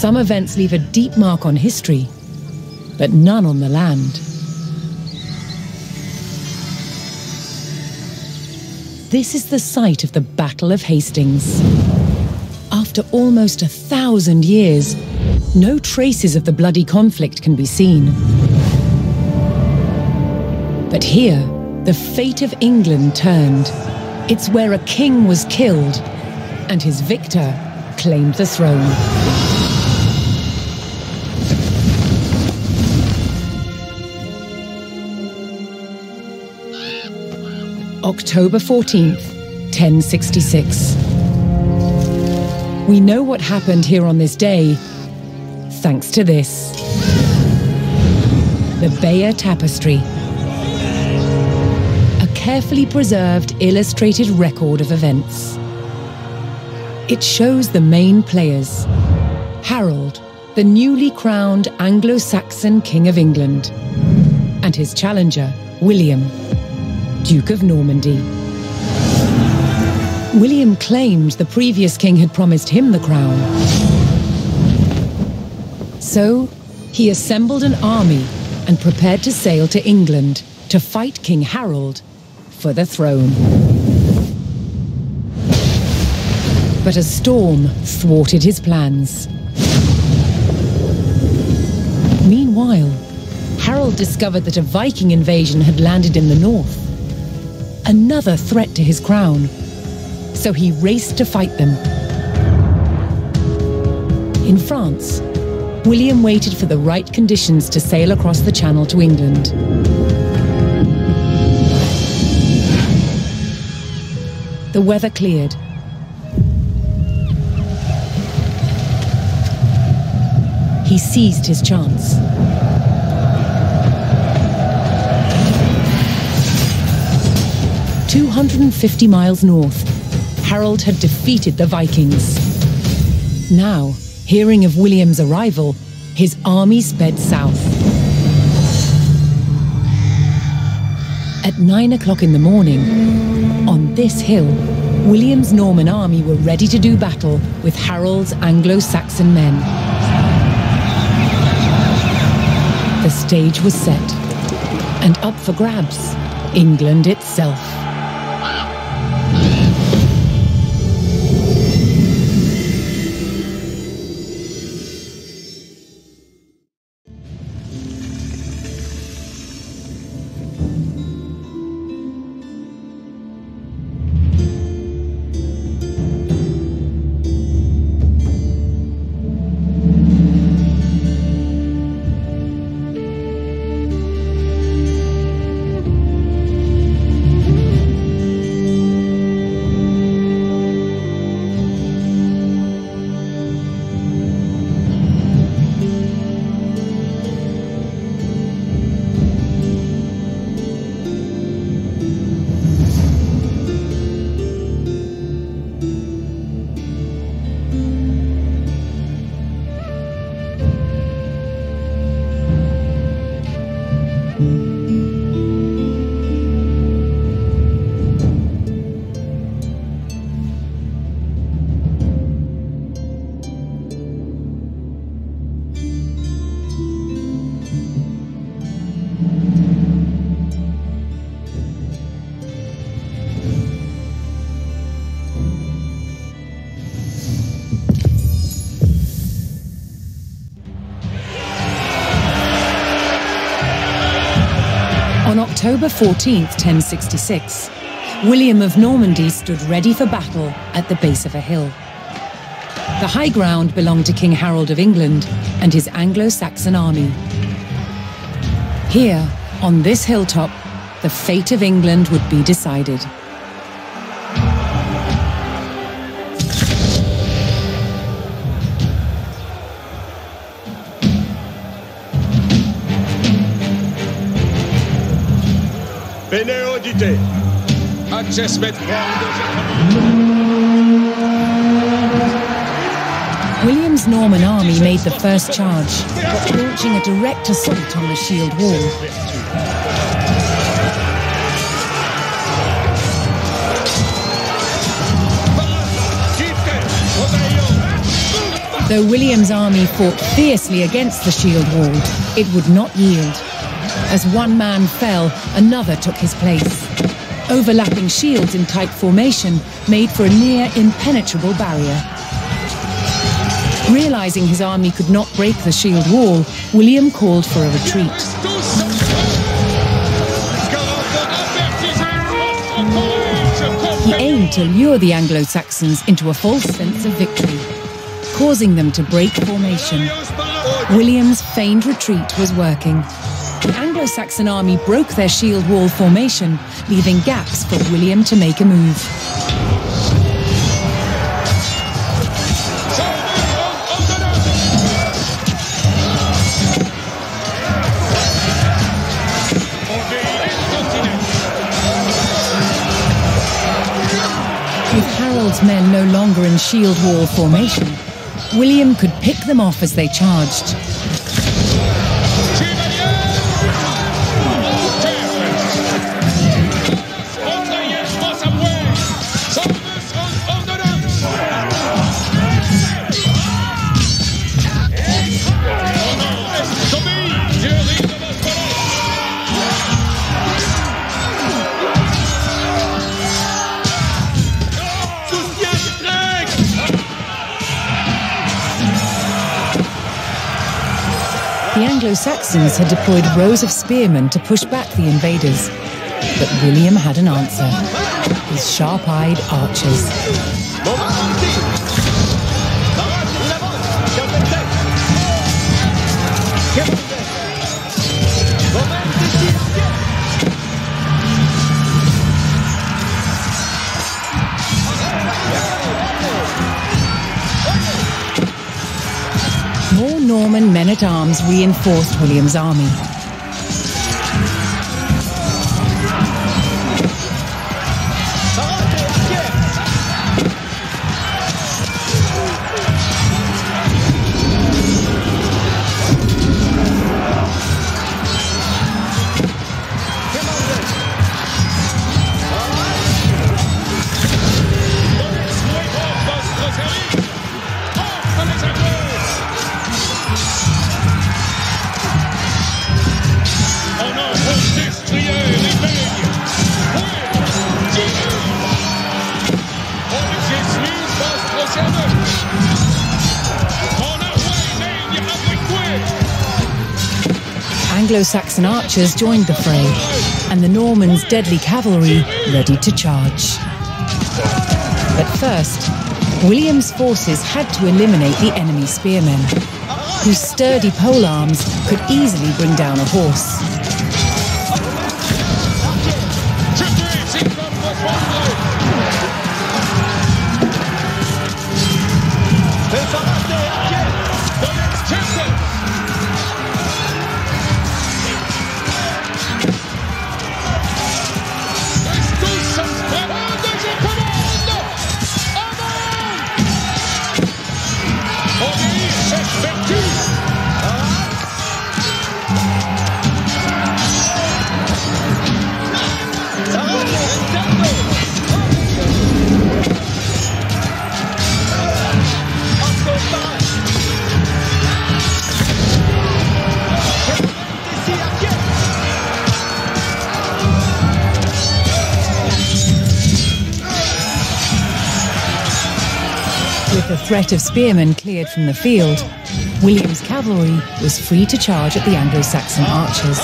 Some events leave a deep mark on history, but none on the land. This is the site of the Battle of Hastings. After almost 1,000 years, no traces of the bloody conflict can be seen. But here, the fate of England turned. It's where a king was killed, and his victor claimed the throne. October 14th, 1066. We know what happened here on this day, thanks to this. The Bayeux Tapestry. A carefully preserved illustrated record of events. It shows the main players. Harold, the newly crowned Anglo-Saxon King of England, and his challenger, William, Duke of Normandy. William claimed the previous king had promised him the crown. So, he assembled an army and prepared to sail to England to fight King Harold for the throne. But a storm thwarted his plans. Meanwhile, Harold discovered that a Viking invasion had landed in the north. Another threat to his crown. So he raced to fight them. In France, William waited for the right conditions to sail across the Channel to England. The weather cleared. He seized his chance. "250 miles north, Harold had defeated the Vikings. Now, hearing of William's arrival, his army sped south. At 9 o'clock in the morning, on this hill, William's Norman army were ready to do battle with Harold's Anglo-Saxon men. The stage was set, and up for grabs, England itself. On October 14th, 1066, William of Normandy stood ready for battle at the base of a hill. The high ground belonged to King Harold of England and his Anglo-Saxon army. Here, on this hilltop, the fate of England would be decided. Bene udite. Access met William's Norman army made the first charge, launching a direct assault on the shield wall. Though William's army fought fiercely against the shield wall, it would not yield. As one man fell, another took his place. Overlapping shields in tight formation made for a near impenetrable barrier. Realizing his army could not break the shield wall, William called for a retreat. He aimed to lure the Anglo-Saxons into a false sense of victory, causing them to break formation. William's feigned retreat was working. The Anglo-Saxon army broke their shield wall formation, leaving gaps for William to make a move. With Harold's men no longer in shield wall formation, William could pick them off as they charged. The Anglo-Saxons had deployed rows of spearmen to push back the invaders, but William had an answer: his sharp-eyed archers. More Norman men-at-arms reinforced William's army. Anglo-Saxon archers joined the fray, and the Normans' deadly cavalry ready to charge. But first, William's forces had to eliminate the enemy spearmen, whose sturdy polearms could easily bring down a horse. With the threat of spearmen cleared from the field, William's cavalry was free to charge at the Anglo-Saxon archers.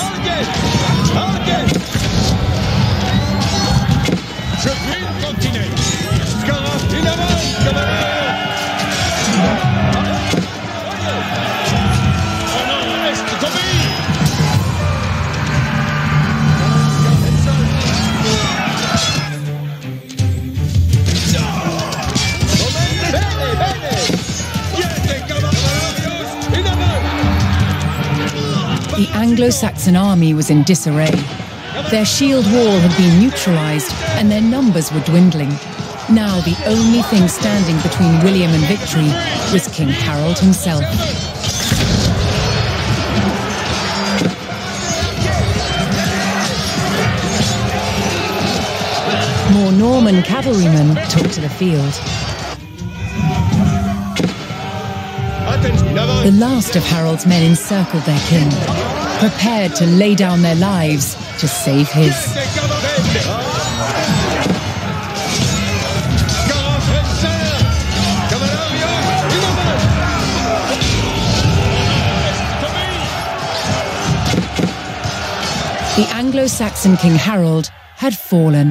The Anglo-Saxon army was in disarray. Their shield wall had been neutralized and their numbers were dwindling. Now the only thing standing between William and victory was King Harold himself. More Norman cavalrymen took to the field. The last of Harold's men encircled their king, prepared to lay down their lives to save his. The Anglo-Saxon King Harold had fallen.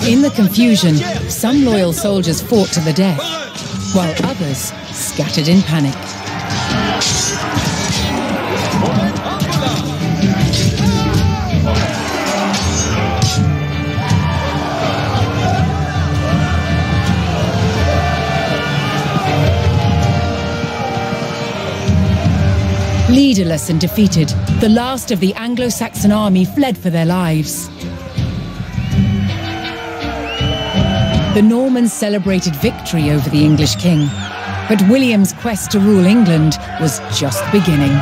In the confusion, some loyal soldiers fought to the death, while others scattered in panic. Leaderless and defeated, the last of the Anglo-Saxon army fled for their lives. The Normans celebrated victory over the English king, but William's quest to rule England was just beginning.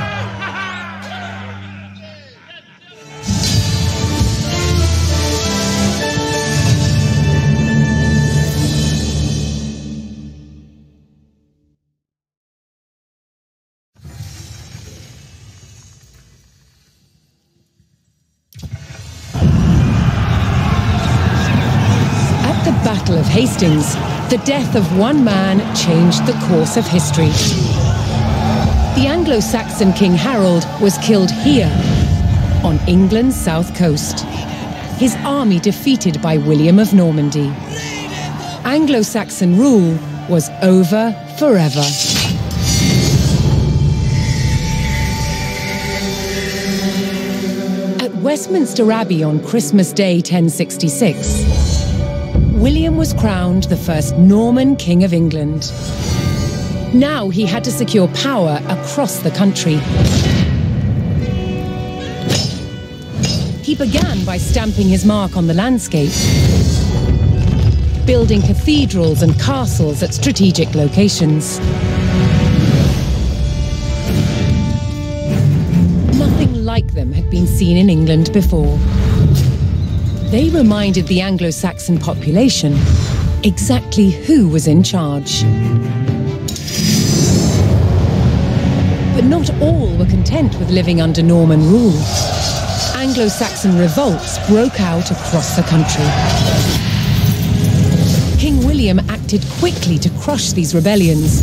Battle of Hastings, the death of one man changed the course of history. The Anglo-Saxon King Harold was killed here, on England's south coast. His army defeated by William of Normandy. Anglo-Saxon rule was over forever. At Westminster Abbey on Christmas Day 1066, William was crowned the first Norman King of England. Now he had to secure power across the country. He began by stamping his mark on the landscape, building cathedrals and castles at strategic locations. Nothing like them had been seen in England before. They reminded the Anglo-Saxon population exactly who was in charge. But not all were content with living under Norman rule. Anglo-Saxon revolts broke out across the country. King William acted quickly to crush these rebellions.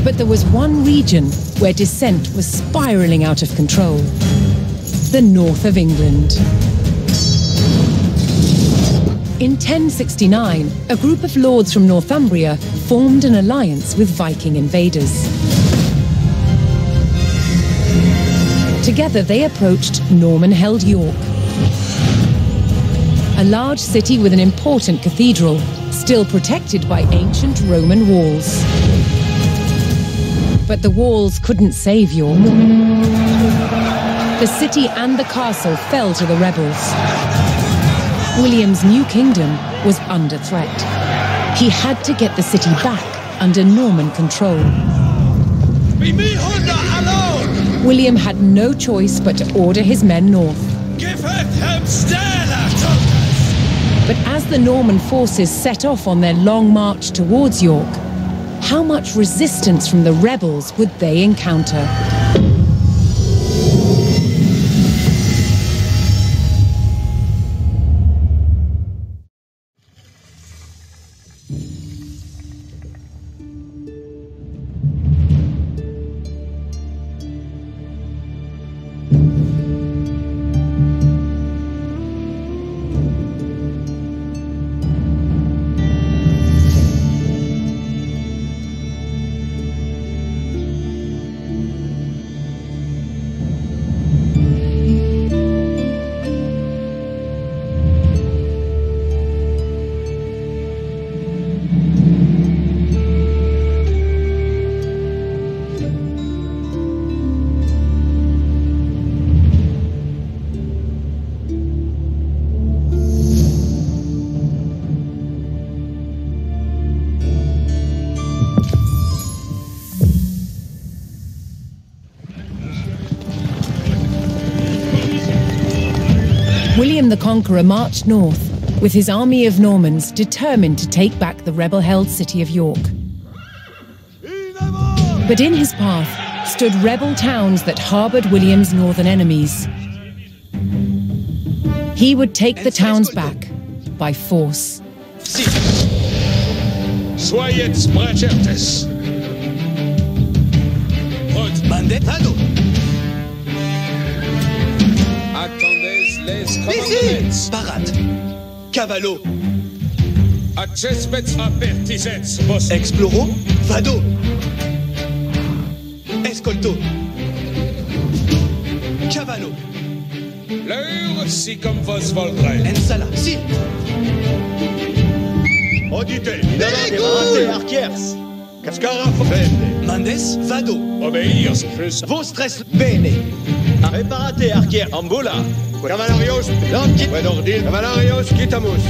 But there was one region where dissent was spiraling out of control: the north of England. In 1069, a group of lords from Northumbria formed an alliance with Viking invaders. Together they approached Norman-held York, a large city with an important cathedral, still protected by ancient Roman walls. But the walls couldn't save York. The city and the castle fell to the rebels. William's new kingdom was under threat. He had to get the city back under Norman control. William had no choice but to order his men north. But as the Norman forces set off on their long march towards York, how much resistance from the rebels would they encounter? William the Conqueror marched north, with his army of Normans determined to take back the rebel-held city of York. But in his path stood rebel towns that harbored William's northern enemies. He would take the towns back by force. Si. Soyez branchertes. Bandetado. Attendez les commandements. Parade. Cavallo. Accesmet apertisets vos. Exploro. Vado. Escolto. Cavallo. L'heure si comme vos voldrez. Ensala. Si. Auditez. Preparate arquiers. Scarafende. Mandes. Vado. Obéir plus. Vostres. Bene. Preparate arquier. Ambola. Cavalarios. Lantier. Wedordil. Cavalarios quitamus.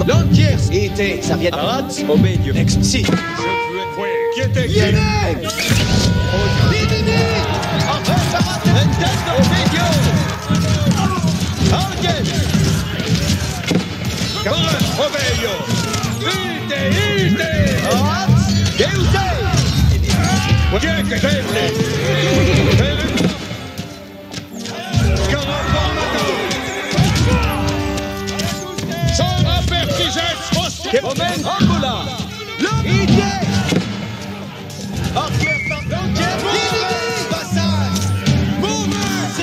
Lantiers. Ite. Saviet. Parade. Obedio. Ex. Si. Je veux. Qui était qui? Yéneg. Divini. Preparate. Nintendo. Obedio. Arquier. Cavalarios. Obeio. Ite. Parade. Deusei. Qui est que t'aimes? Son apertisets. Omen. Ambola. Ite. Arquier. Lantier. Divini. Passage. Mouvement.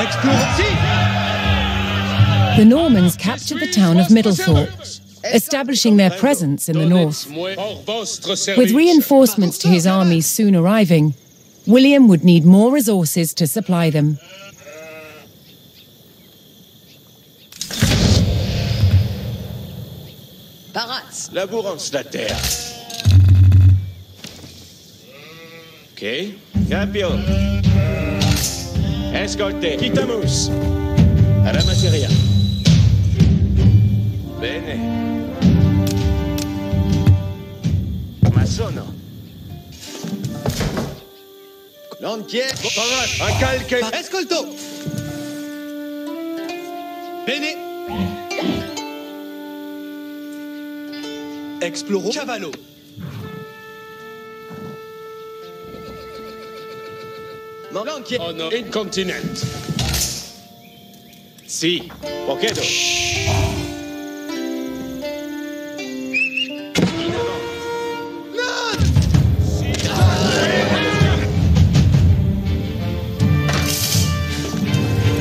Explore. Si. The Normans captured the town of Middlethorpe, establishing their presence in the north. With reinforcements to his armies soon arriving, William would need more resources to supply them. Parats. Labourance la terre. Ok. Capio. Escolte. Quitamus. A la materia. Bene. Masono. Lantier. Parat. Un calque. Escolto. Bene. Exploro. Cavallo. Lantier. Oh no. Incontinent. Si. Poquedo.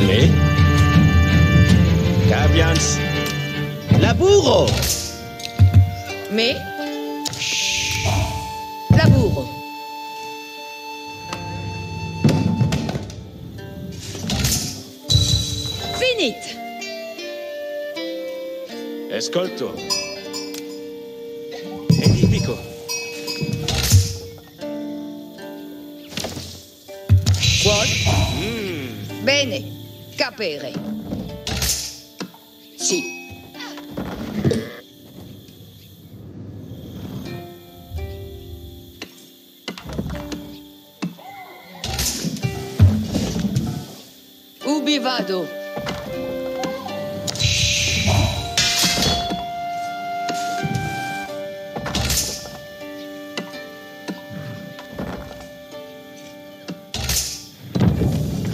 Le. Cavians. Laburo. Mais laburo. Finit. Escolto. Edifico. Quod? Bene. Capere. Si. Ubi vado?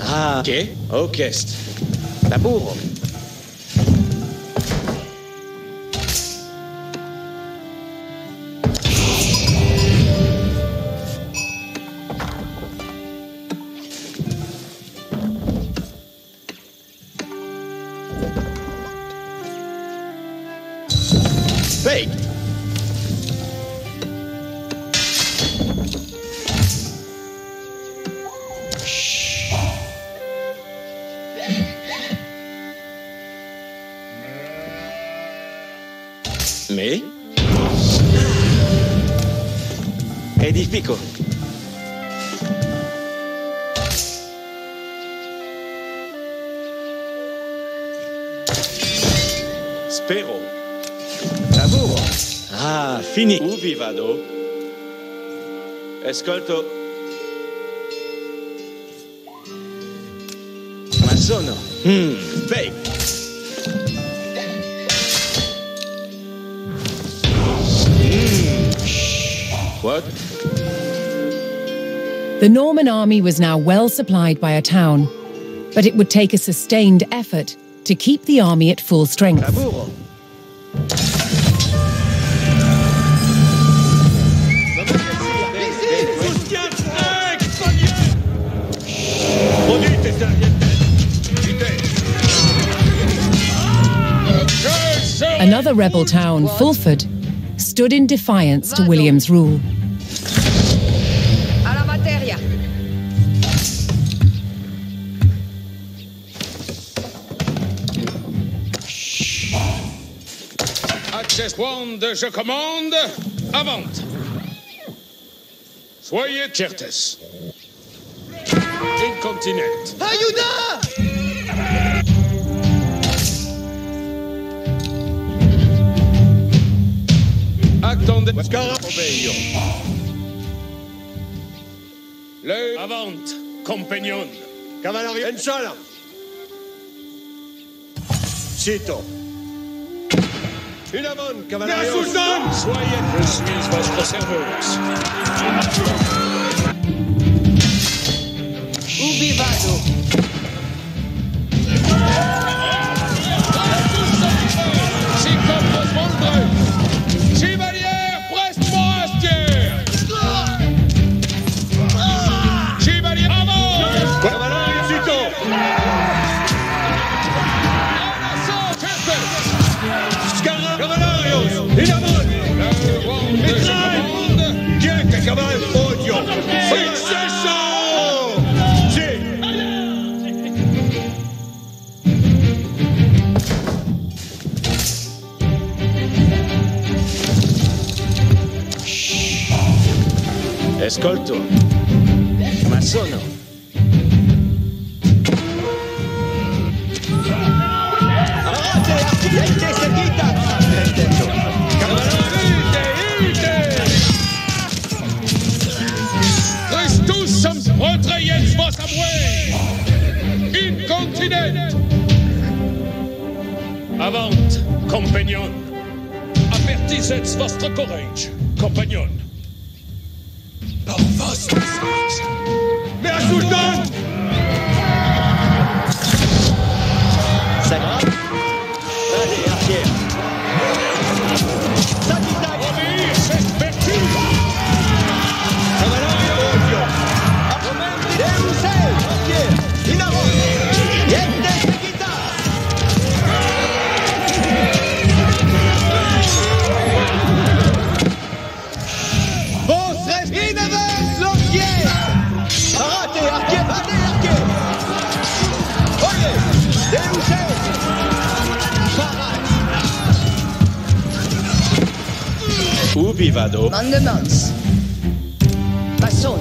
Ah. Che? Orchest. Laburo. Fake. Me? Edifico. Spero. Lavoro. Ah, fini. Ubi vado? Ascolto. Ma sono. Fake. What? The Norman army was now well supplied by a town, but it would take a sustained effort to keep the army at full strength. Laburo. Another rebel town, Fulford, stood in defiance to William's rule. A la materia. Access wand, je commande, avant. Soyez certes. Incontinent. Ayuda! Acton de... Mascara. Obeio. Le avant, compagnon. Cavalleria. Ensola. Cito. In avant, cavalleria. Soyez, je suis votre serveuse. Ubi vado. Si comme vos voldres. Chevalier, preste-moi à stier. Chevalier, avant. Cavalleria. Cito. Scara. Cavallarios. In avant. Le wand, je commande. Tiens, que caval odio. Successo! Si. Ascolto. Ma sono. Christus som Retrayens vos amoué. Incontinent. Avant, compagnon. Avertissez votre courage, compagnon. Par vos messages. Mais à Sultan! Sagra. Allez, arrière. Sagittaire. Obéir cette vertu. Cavalleria odio. Deusei. Arrière. In avant. Yente seguita. Vos restez in avant. L'entier. Arrêtez, arrière. Allez, arrière. Oye. Deusei. Parade. Ubi vado? Mandements. Passon.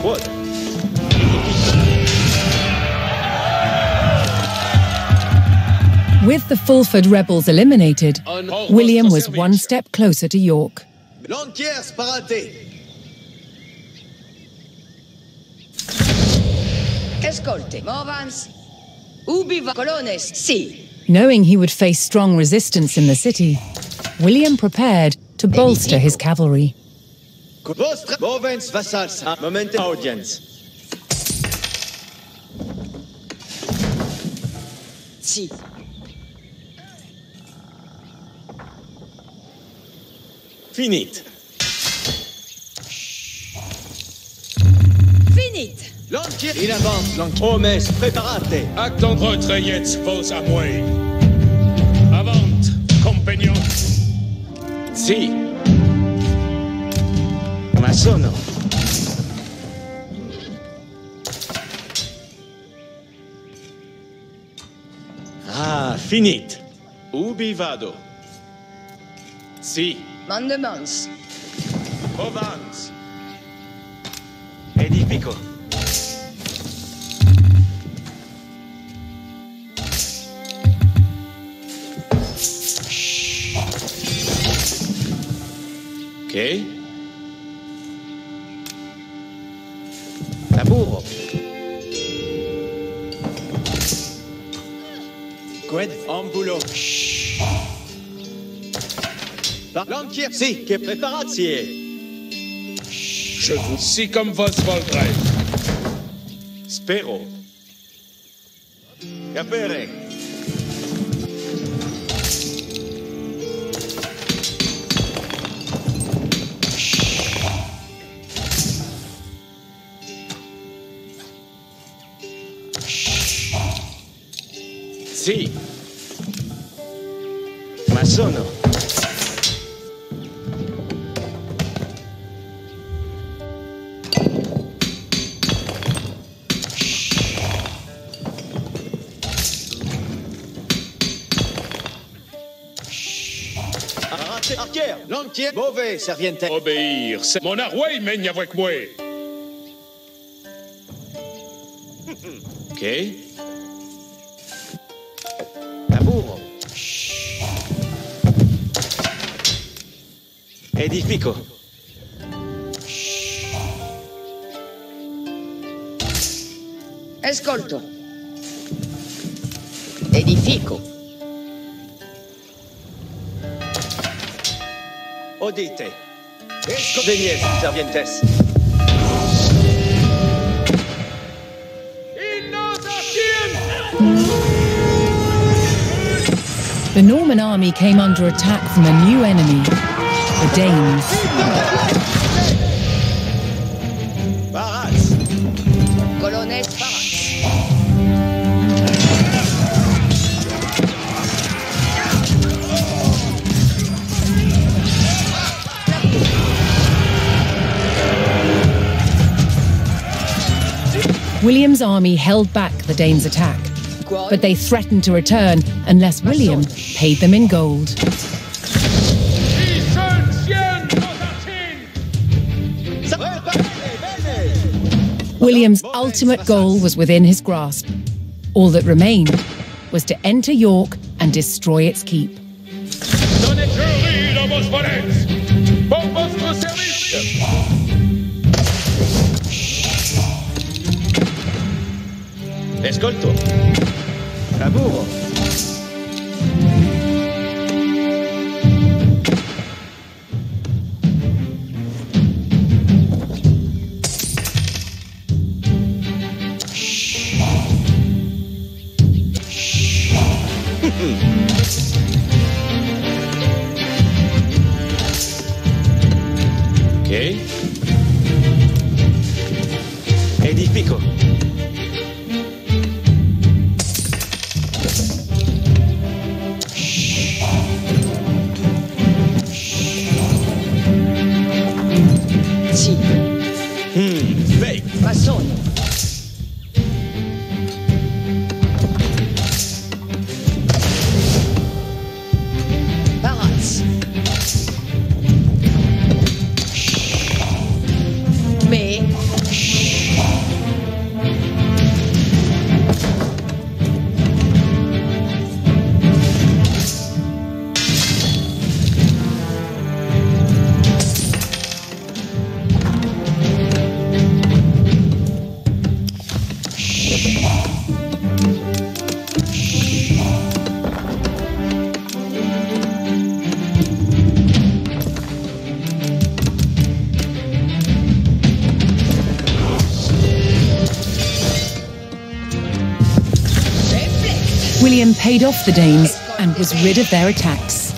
Quod? With the Fulford rebels eliminated, William was one step closer to York. L'entier sparate. Escolte. Movans. Ubi va. Colones. Si. Knowing he would face strong resistance in the city, William prepared to bolster his cavalry. Vostra. Movens vassals. Momente audience. Si. Finit. Finite. L'entier. In avance. L'entier. Omes. Preparate. Acton Retrayens vos amoué. Avant, compagnon. Si. Ma sono. Ah, finit. Ubi vado? Si. Mandements. Ovans. Edifico. Ok. Laburo. Qued. Ambulo. L'entier, si, che preparatie. Je vous si comme vos volgrei. Spero. Capere. Sì. Ma sono. Arquer, l'entier, mauvais, serviente. Obéir, c'est mon arway mène avec moi. Ok. Lavoro. Edifico. Ascolto. Edifico. Odite. Esco degnes, servientes. The Norman army came under attack from a new enemy, the Danes. Barats. Colones Barats. William's army held back the Danes' attack, but they threatened to return unless William paid them in gold. William's ultimate goal was within his grasp. All that remained was to enter York and destroy its keep. Ascolto. Lavoro. Ok. Edifico. Sì. Fake. Massone. Barats. Me. William paid off the Danes and was rid of their attacks.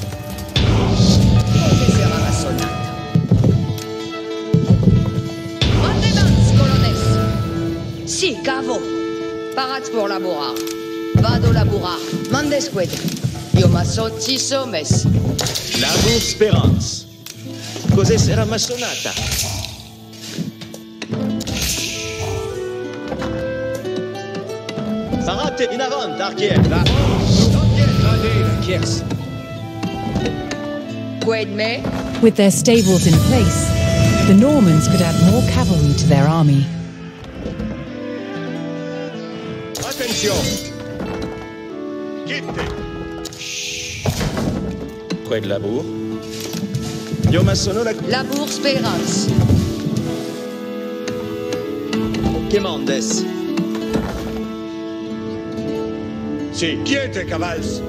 Sì, cavo. Parats pour laborar. Vado laborar. Mandes quid. Io massotti sommes. Labor Speranz. Cos'è sarà massonata? Barate in avant, arquier. L'entier, gradé, kiers. Quid me? With their stables in place, the Normans could add more cavalry to their army. Attention. Quitte. Quel labour? Io massono la... Labour Speranz. Che mandes? Si, quiete, cavals.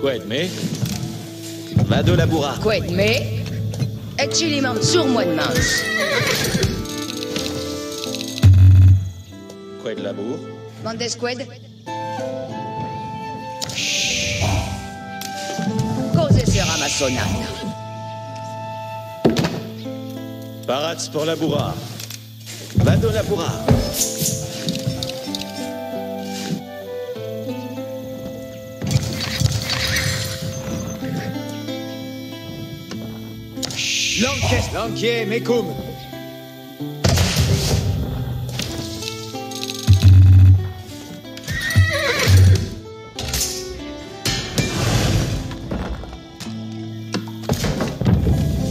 Qued me? Vado laburar. Qued me? Et ci li man sur moi de mans. Qued labour? Mandes qued? Cose sera ma sonata. Parats pour labourar. Vado laburar. Lanquier, mecum.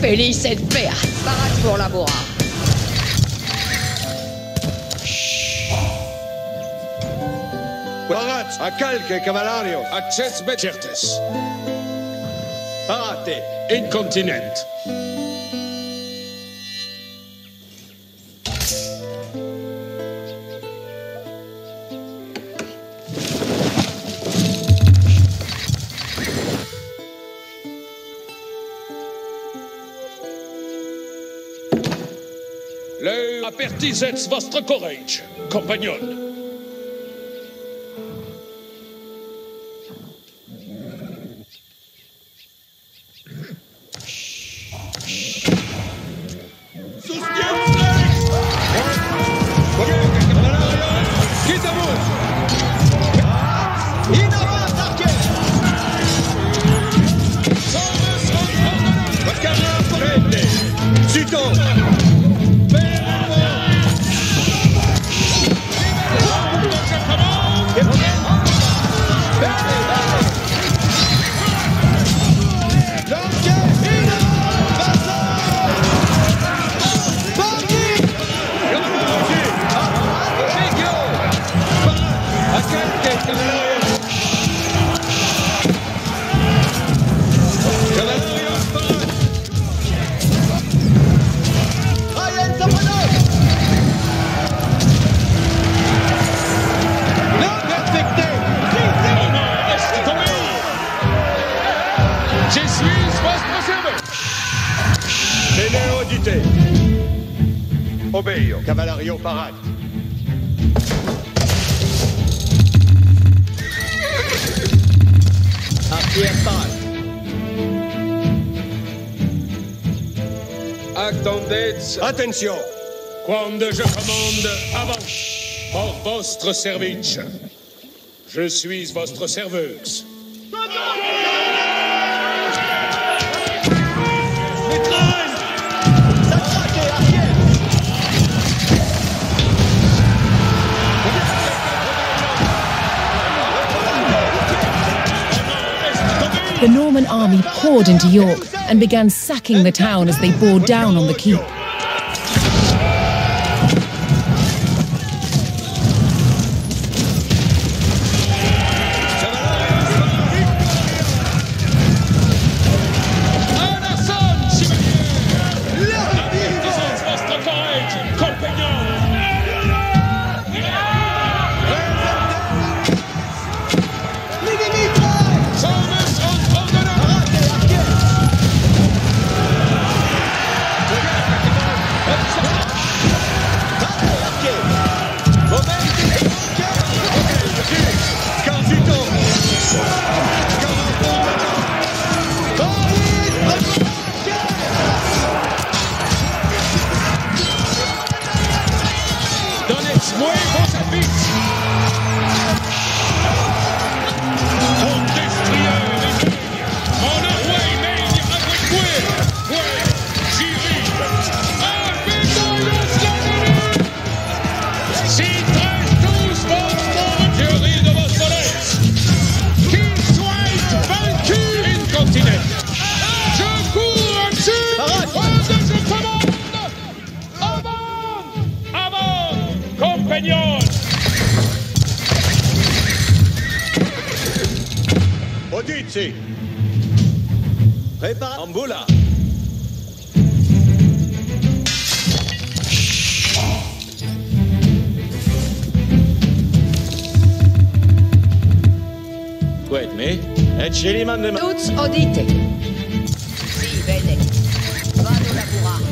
Felice et Beat. Parats pour laborar. Parats, a calque cavalario. Access certes. Parate. Incontinent. Le apertisets vostre courage, compagnon. Obeio, cavalario parat. Artier parat. Attendez. Attention. Quando je commande, avant. Pour votre service. Je suis votre serveuse. The Norman army poured into York and began sacking the town as they bore down on the keep. Odizzi. Prépare. Amboula. Qued me? Et Cheliman de... Tuts odite. Si, bene. Vado lavorare.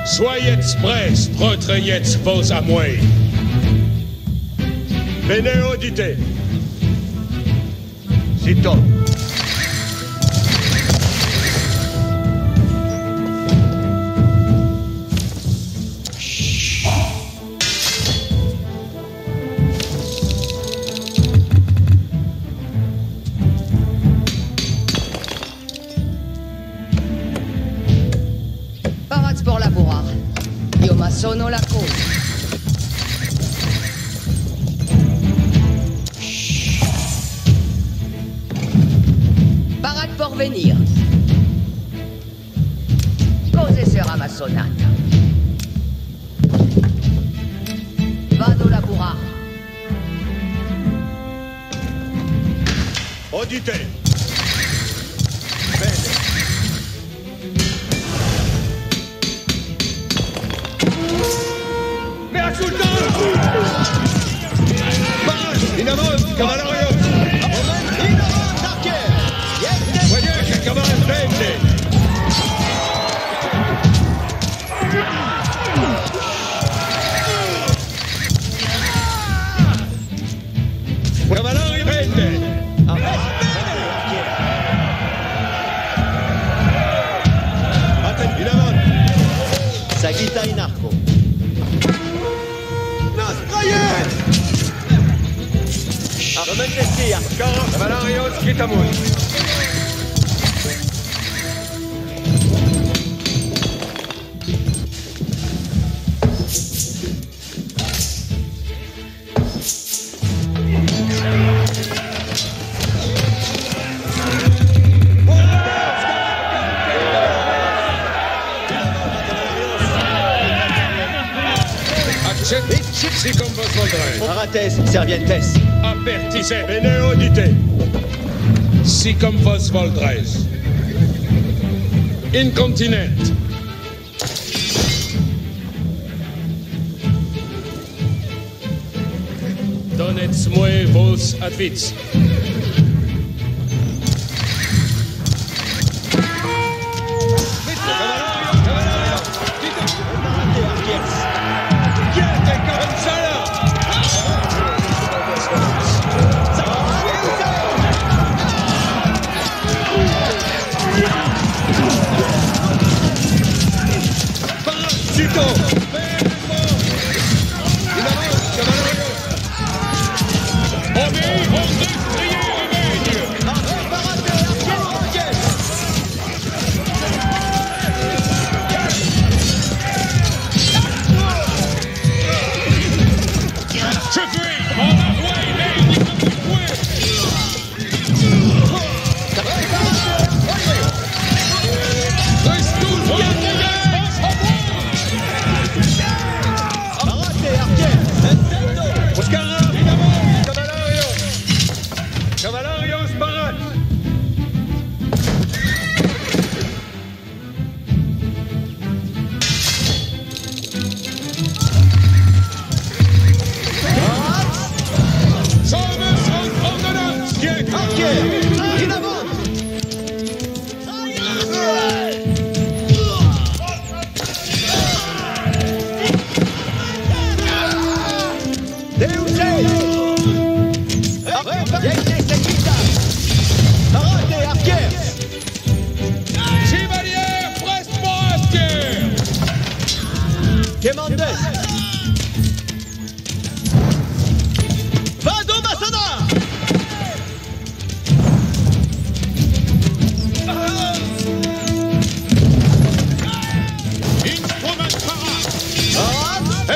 Soyez prêts, protrayez vos amouilles. Bene audite. Sito. Parat por laborar. Io ma sono la cosa. Parat por venir. Cose sarà ma sonata. Vado laborar. Audite. Bene. Mehr Sultan! Paras, in avant, cavalarios. In avant, archer. Voyez che cavallo prende. Cavalari prende. In avant. Saghita in arco. Domestia, cavalarios, quitamus. Si comme vos voldrez. Parates, servientes. Apertissez. Bene audite. Si comme vos voldrez. Incontinent. Donnez-moi vos advits.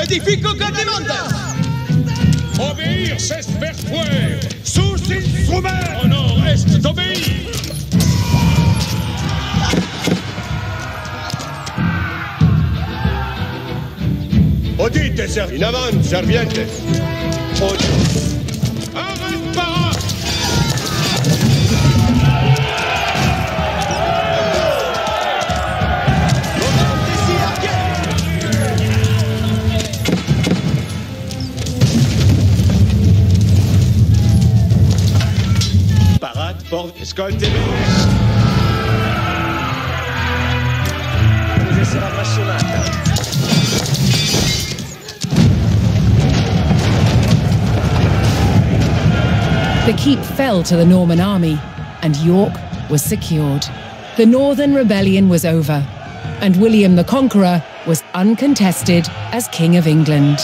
Edifico que demanda. Obéir, c'est faire fuir. Sous instrument. Honor est d'obéir. Odite, in avant, servientes. Odite. Arrête pas. Moment décisif. Bradford, escoltez bene. Deve essere appassionata. The keep fell to the Norman army, and York was secured. The Northern Rebellion was over, and William the Conqueror was uncontested as King of England.